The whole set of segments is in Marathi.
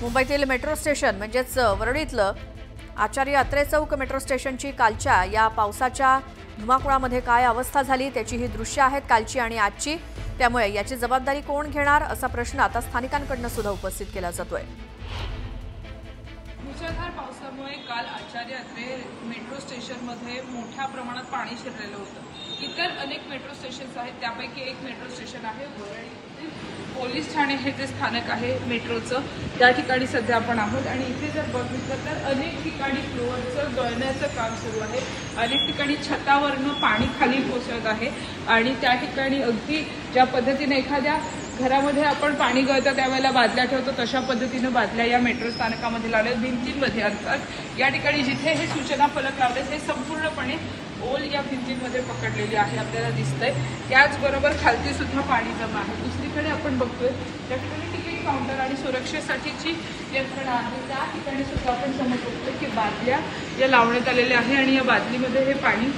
मुंबईतील मेट्रो स्टेशन म्हणजेच वरळीतलं आचार्य अत्रे चौक मेट्रो स्टेशनची कालच्या या पावसाच्या धुमाकुळामध्ये काय अवस्था झाली त्याची ही दृश्य आहेत कालची आणि आजची। त्यामुळे याची जबाबदारी कोण घेणार असा प्रश्न आता स्थानिकांकडून सुद्धा उपस्थित केला जातोय। मुसळधार पावसामुळे काल आचार्य अत्रे मेट्रो स्टेशनमध्ये मोठ्या प्रमाणात पाणी शिरलेलं होतं। इतर अनेक मेट्रो स्टेशन्स आहेत, त्यापैकी एक मेट्रो स्टेशन आहे वरळी पोलीस ठाणे हे जे स्थानक आहे मेट्रोचं, त्या ठिकाणी सध्या आपण आहोत आणि इथे जर बघितलं तर अनेक ठिकाणी फ्लोअरचं गळण्याचं काम सुरू आहे। अनेक ठिकाणी छतावरनं पाणी खाली कोसळत आहे आणि त्या ठिकाणी अगदी ज्या पद्धतीने एखाद्या घरामध्ये आपण पाणी गळतं त्यावेळेला बादल्या ठेवतो तशा पद्धतीनं बादल्या या मेट्रो स्थानकामध्ये लावल्या, भिंतींमध्ये अर्थात या ठिकाणी जिथे हे सूचना फलक लावले हे संपूर्णपणे ओल या भिंतींमध्ये पकडलेली आहे आपल्याला दिसतंय। त्याचबरोबर खालती सुद्धा पाणी जमा आहे। दुसरीकडे आपण बघतोय त्या ठिकाणी तिकीट काउंटर आणि सुरक्षेसाठीची यंत्रणा आहे, त्या ठिकाणी सुद्धा आपण समोर बघतोय की बादल्या या लावण्यात आलेल्या आहे आणि या बादलीमध्ये हे पाणी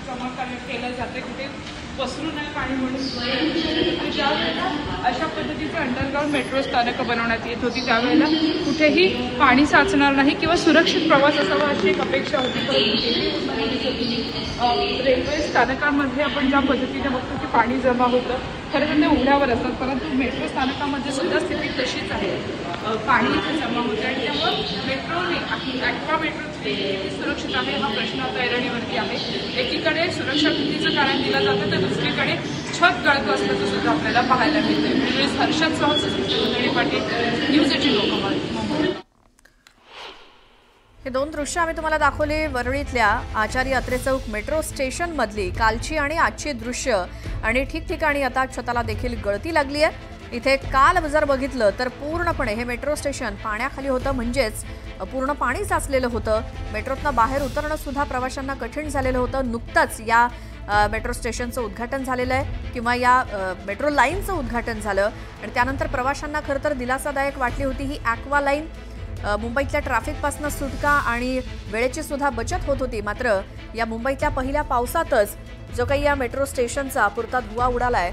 जमा केलं जातं, कुठे पसरू नये पाणी म्हणून। ज्यावेळेला अशा पद्धतीचे अंडरग्राऊंड मेट्रो स्थानकं बनवण्यात येत होती त्यावेळेला कुठेही पाणी साचणार नाही किंवा सुरक्षित प्रवास असावा अशी एक अपेक्षा होती। रेल्वे स्थानकांमध्ये आपण ज्या पद्धतीने बघतो की पाणी जमा होतं, खरं तर ते उघड्यावर असतात, परंतु मेट्रो स्थानकामध्ये सुद्धा स्थिती तशीच आहे, पाणी इथे जमा होते आणि त्यामुळे मेट्रोने ॲक्वा मेट्रो किती सुरक्षित आहे हा प्रश्न आता ऐरणीवरती आहे। एकीकडे सुरक्षा भीतीचं कारण दिलं जातं तर दुसरीकडे छत गळत असल्याचं सुद्धा आपल्याला पाहायला मिळते। हर्षदसह सुनील पाटील, न्यूज 18 लोकमत, मुंबई। हे दोन दृश्य आम्ही तुम्हाला दाखवले वरळीतल्या आचार्य अत्रे चौक मेट्रो स्टेशन मधली कालची आणि आजची दृश्य। आणि ठिकठिकाणी आता छताला देखील गळती लागली आहे। इथे काल जर बघितलं तर पूर्णपणे हे मेट्रो स्टेशन पाण्याखाली होतं, म्हणजेच पूर्ण पाणी साचलेलं होतं। मेट्रोतनं बाहेर उतरणं सुद्धा प्रवाशांना कठीण झालेलं होतं। नुकतंच या मेट्रो स्टेशनचं उद्घाटन झालेलं आहे किंवा या मेट्रो लाईनचं उद्घाटन झालं आणि त्यानंतर प्रवाशांना खरं तर दिलासादायक वाटली होती ही ॲक्वा लाईन। मुंबईतल्या ट्रॅफिकपासून सुटका आणि वेळेची सुद्धा बचत होत होती। मात्र या मुंबईतल्या पहिल्या पावसातच जो काही या मेट्रो स्टेशनचा पुरता धुवा उडालाय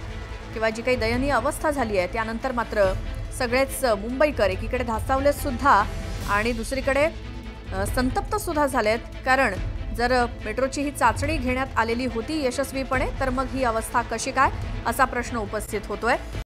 किंवा जी काही दयनीय अवस्था झाली आहे त्यानंतर मात्र सगळेच मुंबईकर एकीकडे धास्तावले सुद्धा आणि दुसरीकडे संतप्त सुद्धा झालेत, कारण जर मेट्रोची ही चाचणी घेण्यात आलेली होती यशस्वीपणे तर मग ही अवस्था कशी काय असा प्रश्न उपस्थित होतोय।